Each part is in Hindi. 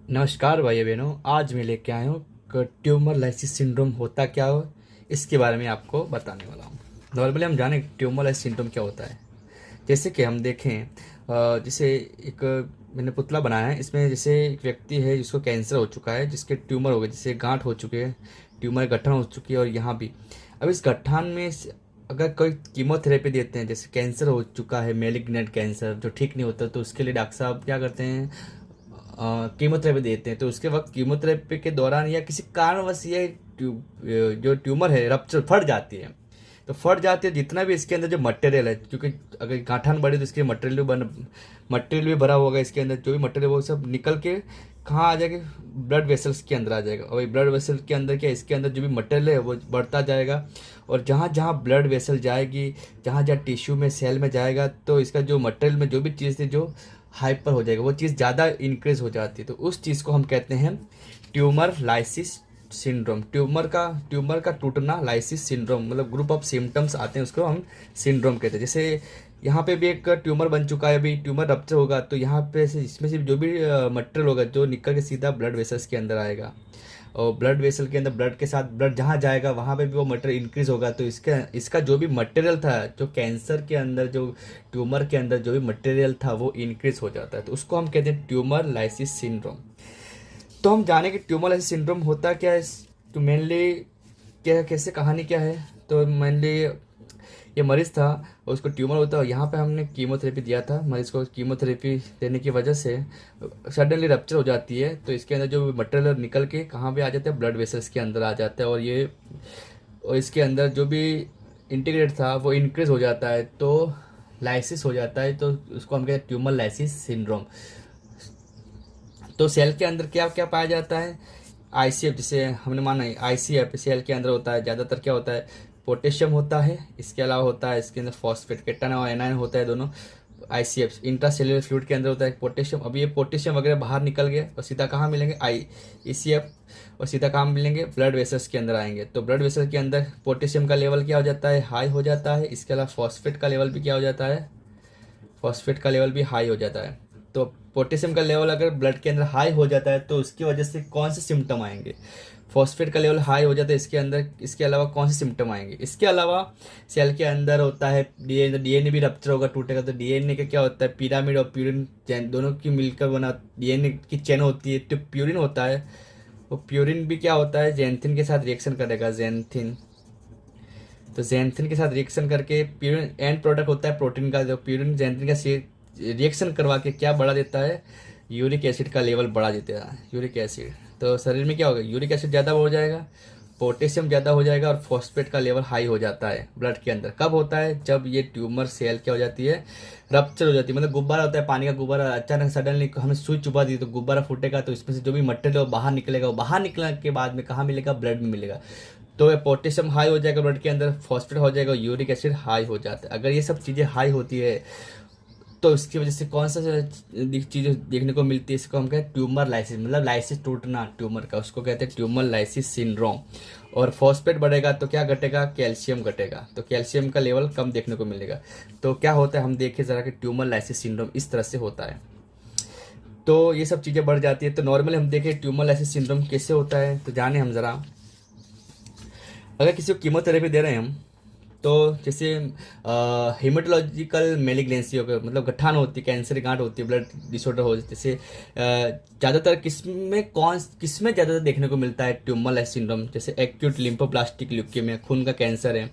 नमस्कार भाई बहनों, आज मैं लेके आया हूँ ट्यूमर लाइसिस सिंड्रोम होता क्या हो, इसके बारे में आपको बताने वाला हूँ। नॉर्मली हम जाने ट्यूमर लाइसिस सिंड्रोम क्या होता है। जैसे कि हम देखें, जैसे एक मैंने पुतला बनाया है। इसमें जैसे एक व्यक्ति है जिसको कैंसर हो चुका है, जिसके ट्यूमर हो गए, जैसे गांठ हो चुके हैं, ट्यूमर गठन हो चुकी है। और यहाँ भी अब इस गठान में अगर कोई कीमोथेरेपी देते हैं, जैसे कैंसर हो चुका है, मेलिग्नेंट कैंसर जो ठीक नहीं होता, तो उसके लिए डॉक्टर साहब क्या करते हैं, कीमोथेरेपी देते हैं। तो उसके वक्त कीमोथेरेपी के दौरान या किसी कारणवश ये जो ट्यूमर है रप्चर फट जाती है। तो फट जाती है, जितना भी इसके अंदर जो मटेरियल है, क्योंकि अगर गांठन बढ़े तो इसके मटेरियल भी भरा होगा, इसके अंदर जो भी मटेरियल वो सब निकल के कहाँ आ जाएगा, ब्लड वेसल्स के अंदर आ जाएगा। और ब्लड वेसल के अंदर क्या, इसके अंदर जो भी मटेरियल है वो बढ़ता जाएगा। और जहाँ जहाँ ब्लड वेसल जाएगी, जहाँ जहाँ टिश्यू में सेल में जाएगा, तो इसका जो मटेरियल में जो भी चीज़ थी जो हाइपर हो जाएगा, वो चीज़ ज़्यादा इंक्रीज हो जाती है। तो उस चीज़ को हम कहते हैं ट्यूमर लाइसिस सिंड्रोम। ट्यूमर का टूटना, लाइसिस सिंड्रोम, मतलब ग्रुप ऑफ सिम्टम्स आते हैं, उसको हम सिंड्रोम कहते हैं। जैसे यहाँ पे भी एक ट्यूमर बन चुका है, अभी ट्यूमर रप्चर होगा, तो यहाँ पे से इसमें से जो भी मटेरियल होगा जो निकल के सीधा ब्लड वेसल्स के अंदर आएगा। और ब्लड वेसल के अंदर ब्लड के साथ ब्लड जहाँ जाएगा वहाँ पे भी वो मटेरियल इंक्रीज होगा। तो इसका इसका जो भी मटेरियल था, जो कैंसर के अंदर, जो ट्यूमर के अंदर जो भी मटेरियल था वो इंक्रीज हो जाता है। तो उसको हम कहते हैं ट्यूमर लाइसिस सिंड्रोम। तो हम जाने कि ट्यूमर लाइसिस सिंड्रोम होता क्या है। तो मेनली क्या, कैसे कहानी क्या है। तो मेनली ये मरीज़ था और उसको ट्यूमर होता है। यहाँ पे हमने कीमोथेरेपी दिया था मरीज़ को। कीमोथेरेपी देने की वजह से सडनली रप्चर हो जाती है। तो इसके अंदर जो मटेरियल निकल के कहाँ पे आ जाता है, ब्लड वेसल्स के अंदर आ जाता है। और इसके अंदर जो भी इंटीग्रेट था वो इंक्रीज हो जाता है, तो लाइसिस हो जाता है। तो उसको हम कहते हैं ट्यूमर लाइसिस सिंड्रोम। तो सेल के अंदर क्या क्या पाया जाता है, आईसीएफ, जिसे हमने माना है आईसीएफ सेल के अंदर होता है। ज़्यादातर क्या होता है, पोटेशियम होता है। इसके अलावा होता है इसके अंदर फॉस्फेट, केटाइन और एनाइन होता है दोनों। आईसीएफ इंट्रासेल्युलर फ्लूइड के अंदर होता है पोटेशियम। अब ये पोटेशियम वगैरह बाहर निकल गया और सीधा कहाँ मिलेंगे, ईसीएफ, और सीधा कहाँ मिलेंगे, ब्लड वेसल्स के अंदर आएंगे। तो ब्लड वेसल के अंदर पोटेशियम का लेवल क्या हो जाता है, हाई हो जाता है। इसके अलावा फॉस्फेट का लेवल भी क्या हो जाता है, फॉस्फेट का लेवल भी हाई हो जाता है। तो पोटेशियम का लेवल अगर ब्लड के अंदर हाई हो जाता है तो उसकी वजह से कौन से सिम्टम आएंगे, फॉस्फेट का लेवल हाई हो जाता है इसके अंदर। इसके अलावा कौन से सिम्टम आएंगे, इसके अलावा सेल के अंदर होता है डीएनए भी रप्चर होगा, टूटेगा। तो डीएनए का क्या होता है, पिरामिड और प्यूरिन दोनों की मिलकर बना डीएनए की चेन होती है। तो प्यूरिन होता है, वो प्यूरिन भी क्या होता है, जेंथिन के साथ रिएक्शन करेगा, जेंथिन। तो जेंथिन के साथ रिएक्शन करके प्यूरिन एंड प्रोडक्ट होता है प्रोटीन का। जो प्यूरिन जेंथिन का रिएक्शन करवा के क्या बढ़ा देता है, यूरिक एसिड का लेवल बढ़ा देता है, यूरिक एसिड। तो शरीर में क्या होगा, यूरिक एसिड ज़्यादा हो जाएगा, पोटेशियम ज़्यादा हो जाएगा और फॉस्फेट का लेवल हाई हो जाता है ब्लड के अंदर। कब होता है, जब ये ट्यूमर सेल क्या हो जाती है, रप्चर हो जाती है। मतलब गुब्बारा होता है, पानी का गुब्बारा, अचानक सडनली हमें सुई चुबा दी तो गुब्बारा फूटेगा। तो इसमें से जो भी मटेरियल बाहर निकलेगा, वो बाहर निकलने के बाद में कहाँ मिलेगा, ब्लड में मिलेगा। तो पोटेशियम हाई हो जाएगा ब्लड के अंदर, फॉस्फेट हो जाएगा, यूरिक एसिड हाई हो जाता है। अगर ये सब चीज़ें हाई होती है तो इसकी वजह से कौन सा चीज़ देखने को मिलती है, इसको हम कहते हैं ट्यूमर लाइसिस, मतलब लाइसिस टूटना ट्यूमर का, उसको कहते हैं ट्यूमर लाइसिस सिंड्रोम। और फॉस्फेट बढ़ेगा तो क्या घटेगा, कैल्शियम घटेगा। तो कैल्शियम का लेवल कम देखने को मिलेगा। तो क्या होता है, हम देखें ज़रा कि ट्यूमर लाइसिस सिंड्रोम इस तरह से होता है। तो ये सब चीज़ें बढ़ जाती है। तो नॉर्मली हम देखें ट्यूमर लाइसिस सिंड्रोम कैसे होता है, तो जाने हम ज़रा। अगर किसी को कीमोथेरेपी दे रहे हैं हम, तो जैसे हेमेटोलॉजिकल मेलिग्नेंसी हो गया, मतलब गठान होती है, कैंसर गांठ होती है, ब्लड डिसऑर्डर हो, जैसे ज़्यादातर किसमें ज़्यादातर देखने को मिलता है ट्यूमर लाइसिस सिंड्रोम, जैसे एक्यूट लिम्फोब्लास्टिक ल्यूकेमिया, खून का कैंसर है।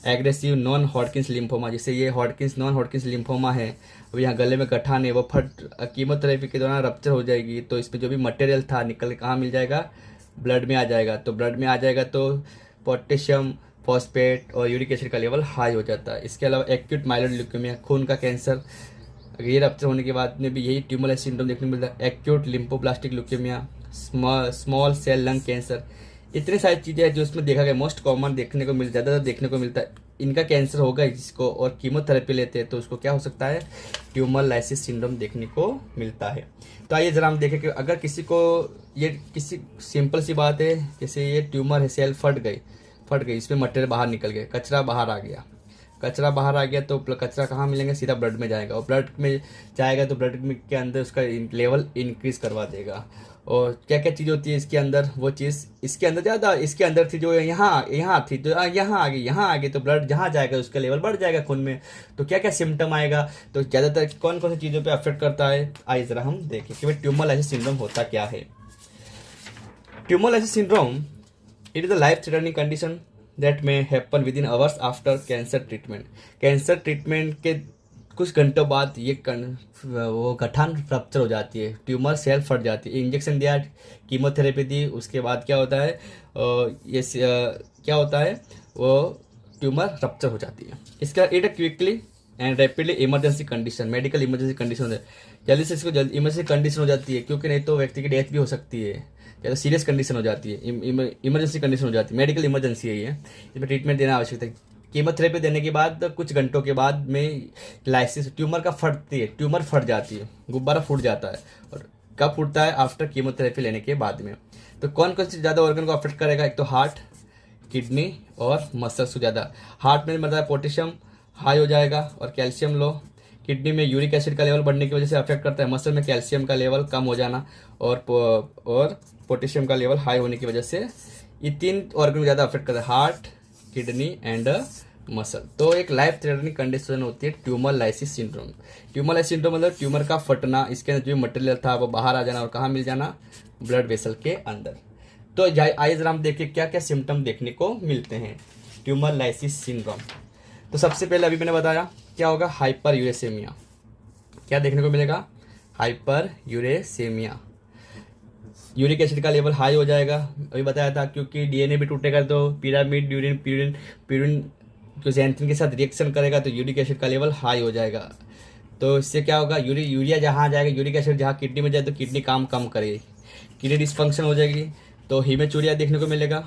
एग्रेसिव नॉन हॉडकिंस लिम्फोमा, जैसे ये नॉन हॉडकिंस लिम्फोमा है। अब यहाँ गले में गठान है, वो कीमोथेरेपी के दौरान रप्चर हो जाएगी। तो इसमें जो भी मटेरियल था निकल के कहाँ मिल जाएगा, ब्लड में आ जाएगा। तो ब्लड में आ जाएगा तो पोटेशियम, फॉस्फेट और यूरिक एसिड का लेवल हाई हो जाता है। इसके अलावा एक्यूट माइलोइड ल्यूकेमिया, खून का कैंसर, ये रप्चर होने के बाद में भी यही ट्यूमर लाइसिस सिंड्रोम देखने को मिलता है। Acute lymphoblastic leukaemia, small cell lung cancer, इतनी सारी चीज़ें हैं जो इसमें देखा गया। मोस्ट कॉमन देखने को ज़्यादातर देखने को मिलता है। इनका कैंसर होगा जिसको और कीमोथेरेपी लेते हैं तो उसको क्या हो सकता है, ट्यूमर लाइसिस सिंड्रोम देखने को मिलता है। तो आइए ज़रा हम देखें कि अगर किसी को, ये किसी सिंपल सी बात है, जैसे ये ट्यूमर है, सेल फट गई, इसमें मटेरियल बाहर निकल गया, कचरा बाहर आ गया। कचरा बाहर आ गया तो कचरा कहाँ मिलेंगे, सीधा ब्लड में जाएगा, और ब्लड में जाएगा तो ब्लड में के अंदर उसका लेवल इंक्रीज करवा देगा। और क्या क्या चीज़ होती है इसके अंदर, वो चीज़ इसके अंदर ज़्यादा, इसके अंदर थी जो यहाँ यहाँ थी तो यहाँ आ गई तो ब्लड जहाँ जाएगा उसका लेवल बढ़ जाएगा खून में। तो क्या क्या सिम्टम आएगा, तो ज़्यादातर कौन कौन सी चीज़ों पे अफेक्ट करता है, आइए ज़रा हम देखें कि भाई ट्यूमर लाइसिस सिंड्रोम होता क्या है। Tumour lysis syndrome, it is a life threatening condition that may happen with in hours after cancer treatment. Cancer treatment के कुछ घंटों बाद ये वो गठान फ्रैक्चर हो जाती है, ट्यूमर सेल फट जाती है, इंजेक्शन दिया, कीमोथेरेपी दी, उसके बाद क्या होता है क्या होता है, वो ट्यूमर रप्चर हो जाती है। इसका it quickly and rapidly emergency condition, medical emergency condition है, जल्दी से इसको जल्दी इमरजेंसी कंडीशन हो जाती है, क्योंकि नहीं तो व्यक्ति की डेथ भी हो सकती है, या तो सीरियस कंडीशन हो जाती है, इमरजेंसी कंडीशन हो जाती है, मेडिकल इमरजेंसी है ये, इसमें ट्रीटमेंट देना आवश्यक है। कीमोथेरेपी देने के बाद कुछ घंटों के बाद में लाइसिस ट्यूमर का फटती है, ट्यूमर फट जाती है, गुब्बारा फूट जाता है। और कब फूटता है, आफ्टर कीमोथेरेपी लेने के बाद में। तो कौन कौन सी ज़्यादा ऑर्गन को अफेक्ट करेगा, एक तो हार्ट, किडनी और मसल्स को ज़्यादा। हार्ट में मतलब पोटेशियम हाई हो जाएगा और कैल्शियम लो, किडनी में यूरिक एसिड का लेवल बढ़ने की वजह से अफेक्ट करता है, मसल में कैल्शियम का लेवल कम हो जाना और पोटेशियम का लेवल हाई होने की वजह से ये 3 ऑर्गन को ज़्यादा अफेक्ट करता है, हार्ट, किडनी एंड मसल। तो एक लाइफ थ्रेटनिंग कंडीशन होती है tumour lysis syndrome. Tumour lysis syndrome मतलब ट्यूमर का फटना, इसके अंदर जो मटेरियल था वो बाहर आ जाना, और कहाँ मिल जाना, ब्लड वेसल के अंदर। तो आइए जरा हम देखिए क्या क्या सिम्टम देखने को मिलते हैं ट्यूमर लाइसिस सिंड्रोम। तो सबसे पहले अभी मैंने बताया क्या होगा, हाइपर यूरेसेमिया। क्या देखने को मिलेगा, हाइपर यूरेसेमिया, यूरिक एसिड का लेवल हाई हो जाएगा, अभी बताया था, क्योंकि डीएनए भी टूटेगा तो पिरामिड प्यूरिन क्यूजेंथिन के साथ रिएक्शन करेगा तो यूरिक एसिड का लेवल हाई हो जाएगा। तो इससे क्या होगा, यूरिया जहाँ जाएगा, यूरिक एसिड जहाँ किडनी में जाए तो किडनी काम कम करेगी, किडनी डिसफंक्शन हो जाएगी, तो हीमेचूरिया देखने को मिलेगा,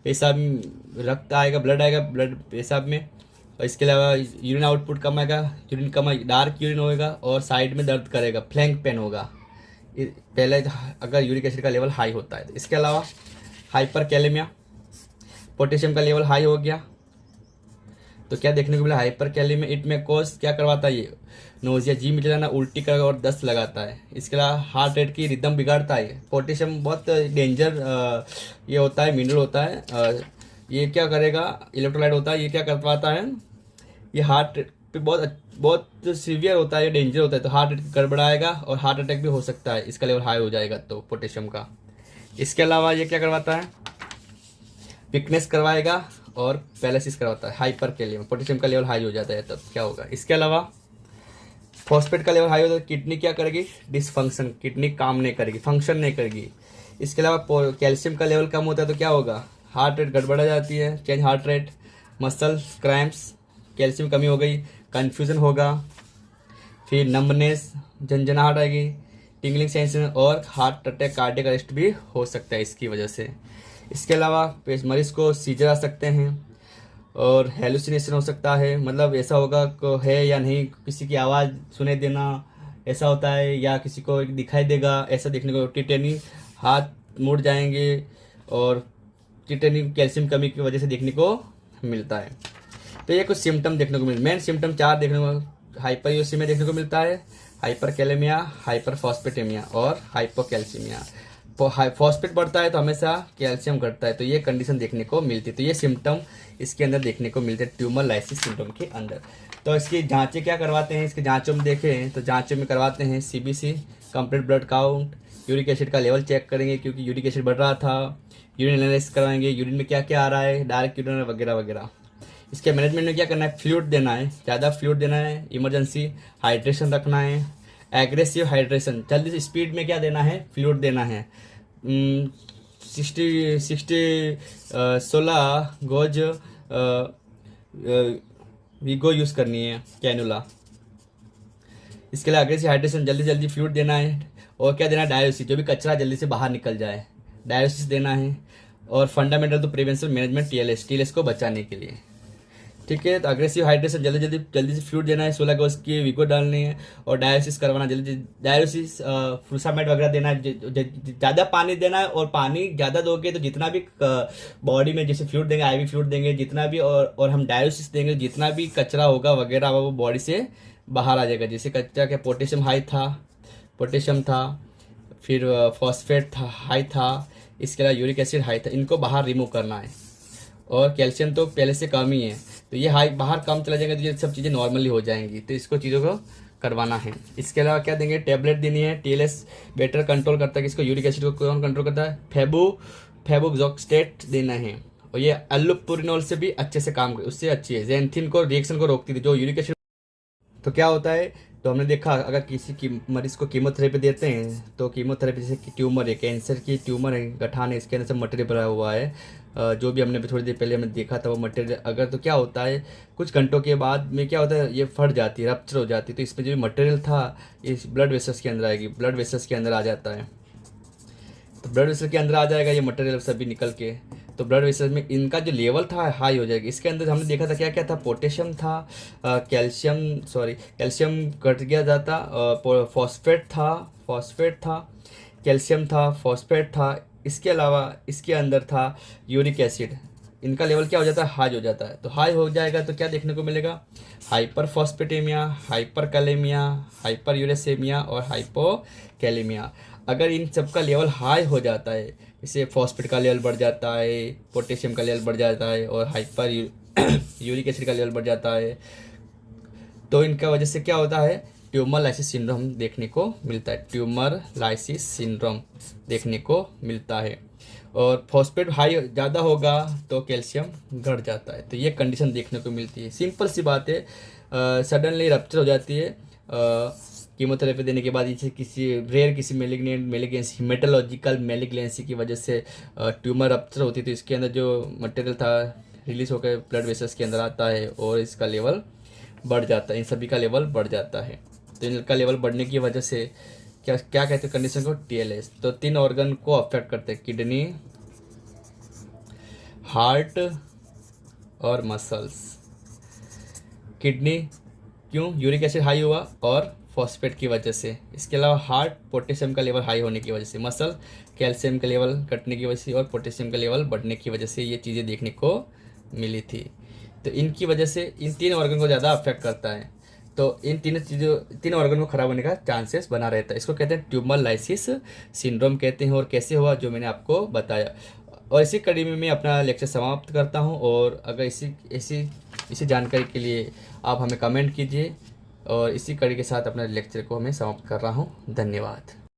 पेशाब रक्त आएगा, ब्लड आएगा, ब्लड पेशाब में। और इसके अलावा यूरिन आउटपुट कम आएगा, यूरिन कम, डार्क यूरिन होएगा और साइड में दर्द करेगा, फ्लैंक पेन होगा पहले अगर यूरिक एसिड का लेवल हाई होता है। तो इसके अलावा हाइपर कैलेमिया, पोटेशियम का लेवल हाई हो गया तो क्या देखने को मिला, हाइपर कैलेमिया इट में कॉज क्या करवाता है, ये नोजिया, जी मिट जाना, उल्टी करेगा और दस्त लगाता है। इसके अलावा हार्ट रेट की रिदम बिगाड़ता है। पोटेशियम बहुत डेंजर ये होता है, मिनरल होता है, ये क्या करेगा, इलेक्ट्रोलाइट होता है, ये क्या करवाता है, ये हार्ट पे बहुत सीवियर होता है, ये डेंजर होता है, तो हार्ट गड़बड़ाएगा और हार्ट अटैक भी हो सकता है, इसका लेवल हाई हो जाएगा तो पोटेशियम का। इसके अलावा ये क्या करवाता है, वीकनेस करवाएगा और पैरालिसिस करवाता है, हाइपर कैलियम, पोटेशियम का लेवल हाई हो जाता है तब क्या होगा। इसके अलावा फॉस्फेट का लेवल हाई होता है, किडनी क्या करेगी, डिसफंक्शन, किडनी काम नहीं करेगी, फंक्शन नहीं करेगी। इसके अलावा कैल्शियम का लेवल कम होता है तो क्या होगा, हार्ट रेट गड़बड़ा जाती है, change heart rate, muscle cramps, calcium कमी हो गई, कन्फ्यूजन होगा, फिर नंबनेस, झंझनाहट आएगी, टिंगलिंग सेंसेशन और हार्ट अटैक, कार्डियक अरेस्ट भी हो सकता है इसकी वजह से। इसके अलावा मरीज को सीजर आ सकते हैं और हेलुसिनेशन हो सकता है, मतलब ऐसा होगा है या नहीं, किसी की आवाज़ सुने देना ऐसा होता है, या किसी को दिखाई देगा ऐसा देखने को, टिटेनी, हाथ मुड़ जाएंगे और टिटेनी कैल्शियम कमी की वजह से देखने को मिलता है। तो ये कुछ सिम्टम देखने को मिलते, मेन सिम्टम 4 देखने को हाइपरयूरेसिमिया देखने को मिलता है, हाइपर कैलेमिया, हाइपर फॉस्फेटेमिया और हाइपोकैल्सीमिया। फॉस्फेट बढ़ता है तो हमेशा कैल्शियम घटता है, तो ये कंडीशन देखने को मिलती है। तो ये सिम्टम इसके अंदर देखने को मिलते हैं ट्यूमर लाइसिस सिंड्रोम के अंदर। तो इसकी जांचें क्या करवाते हैं, इसके जांचों में देखें तो जांचों में करवाते हैं CBC, complete blood count, uric acid का लेवल चेक करेंगे क्योंकि यूरिक एसिड बढ़ रहा था, यूरिन एनालिसिस करवाएंगे, यूरिन में क्या क्या आ रहा है, डार्क यूरिन वगैरह वगैरह। इसके मैनेजमेंट में क्या करना है, फ्लूइड देना है, ज़्यादा फ्लूइड देना है, इमरजेंसी हाइड्रेशन रखना है, एग्रेसिव हाइड्रेशन, जल्दी से स्पीड में क्या देना है, फ्लूइड देना है, 16 गोज वीगो यूज़ करनी है, कैनुला। इसके लिए एग्रेसिव हाइड्रेशन, जल्दी जल्दी फ्लूइड देना है, और क्या देना है, डायोसिस, जो भी कचरा जल्दी से बाहर निकल जाए, डायोसिस देना है। और फंडामेंटल तो प्रिवेंशन मैनेजमेंट टीएलएस को बचाने के लिए। ठीक है। तो अग्रेसिव हाइड्रेशन, जल्दी से फ्लूइड देना है, 16 को उसकी विको डालनी है, और डायलिसिस करवाना जल्दी, डायलिसिस फ्रूसामेट वगैरह देना है, ज़्यादा पानी देना है, और पानी ज़्यादा दोगे तो जितना भी बॉडी में जैसे फ्लूइड देंगे, आईवी फ्लूइड देंगे जितना भी, और हम डायलिसिस देंगे, जितना भी कचरा होगा वगैरह वो बॉडी से बाहर आ जाएगा। जैसे कचरा क्या, पोटेशियम था, फिर फॉस्फेट था हाई था, इसके अलावा यूरिक एसिड हाई था, इनको बाहर रिमूव करना है। और कैल्शियम तो पहले से कम ही है, तो ये हाई बाहर कम चला जाएगा, तो ये सब चीज़ें नॉर्मली हो जाएंगी, तो इसको चीज़ों को करवाना है। इसके अलावा क्या देंगे, टैबलेट देनी है। टीएलएस बेटर कंट्रोल करता है, किसको, यूरिक एसिड को कौन कंट्रोल करता है, फेबुजोक्स्टेट देना है, और ये अल्लोपुरिनोल से भी अच्छे से काम, उससे अच्छी है, जेंथिन को रिएक्शन को रोकती थी जो यूरिक एसिड। तो क्या होता है, तो हमने देखा अगर किसी की मरीज को कीमोथेरेपी देते हैं, तो कीमोथेरेपी जैसे कि ट्यूमर है, कैंसर की ट्यूमर है, गठान है, इसके अंदर से मटेरियल भरा हुआ है, जो भी हमने थोड़ी देर पहले हमने देखा था वो मटेरियल, अगर तो क्या होता है कुछ घंटों के बाद में क्या होता है, ये फट जाती है, रप्चर हो जाती है, तो इसमें जो मटेरियल था इस ब्लड वेसल्स के अंदर आएगी, ब्लड वेसल्स के अंदर आ जाता है, तो ब्लड वेसल के अंदर आ जाएगा ये मटेरियल सभी निकल के, तो ब्लड वेसल में इनका जो लेवल था हाई हो जाएगा। इसके अंदर हमने देखा था क्या क्या था, पोटेशियम था, कैल्शियम घट गया जाता, फॉस्फेट था, कैल्शियम था, फॉस्फेट था, इसके अलावा इसके अंदर था यूरिक एसिड, इनका लेवल क्या हो जाता है, हाई हो जाता है। तो हाई हो जाएगा तो क्या देखने को मिलेगा, हाइपर फॉस्फेटेमिया, हाइपर कैलेमिया, हाइपर यूरेसेमिया और हाइपोकैलेमिया। अगर इन सब का लेवल हाई हो जाता है, इससे फॉस्फेट का लेवल बढ़ जाता है, पोटेशियम का लेवल बढ़ जाता है, और हाइपर यूरिक एसिड का लेवल बढ़ जाता है, तो इनका वजह से क्या होता है, ट्यूमर लाइसिस सिंड्रोम देखने को मिलता है, ट्यूमर लाइसिस सिंड्रोम देखने को मिलता है। और फॉस्फेट हाई ज़्यादा होगा तो कैल्शियम घट जाता है, तो ये कंडीशन देखने को मिलती है। सिंपल सी बात है, सडनली रप्चर हो जाती है कीमोथेरेपी देने के बाद, जैसे किसी मेलिग्नेंसी हिमेटोलॉजिकल मेलिग्नेंसी की वजह से ट्यूमर रप्चर होती है, तो इसके अंदर जो मटेरियल था रिलीज होकर ब्लड वेसल्स के अंदर आता है, और इसका लेवल बढ़ जाता है, इन सभी का लेवल बढ़ जाता है। तो इनका लेवल बढ़ने की वजह से क्या क्या कहते हैं कंडीशन को, टीएलएस। तो 3 ऑर्गन को अफेक्ट करते हैं, किडनी, हार्ट और मसल्स। किडनी क्यों, यूरिक एसिड हाई हुआ और फॉस्फेट की वजह से, इसके अलावा हार्ट पोटेशियम का लेवल हाई होने की वजह से, मसल कैल्शियम का लेवल घटने की वजह से, और पोटेशियम का लेवल बढ़ने की वजह से ये चीज़ें देखने को मिली थी। तो इनकी वजह से इन 3 ऑर्गन को ज़्यादा अफेक्ट करता है, तो इन 3 ऑर्गन को खराब होने का चांसेस बना रहता है। इसको कहते हैं ट्यूमर लाइसिस सिंड्रोम कहते हैं, और कैसे हुआ जो मैंने आपको बताया। और इसी कड़ी में मैं अपना लेक्चर समाप्त करता हूं, और अगर इसी जानकारी के लिए आप हमें कमेंट कीजिए, और इसी कड़ी के साथ अपने लेक्चर को मैं समाप्त कर रहा हूं। धन्यवाद।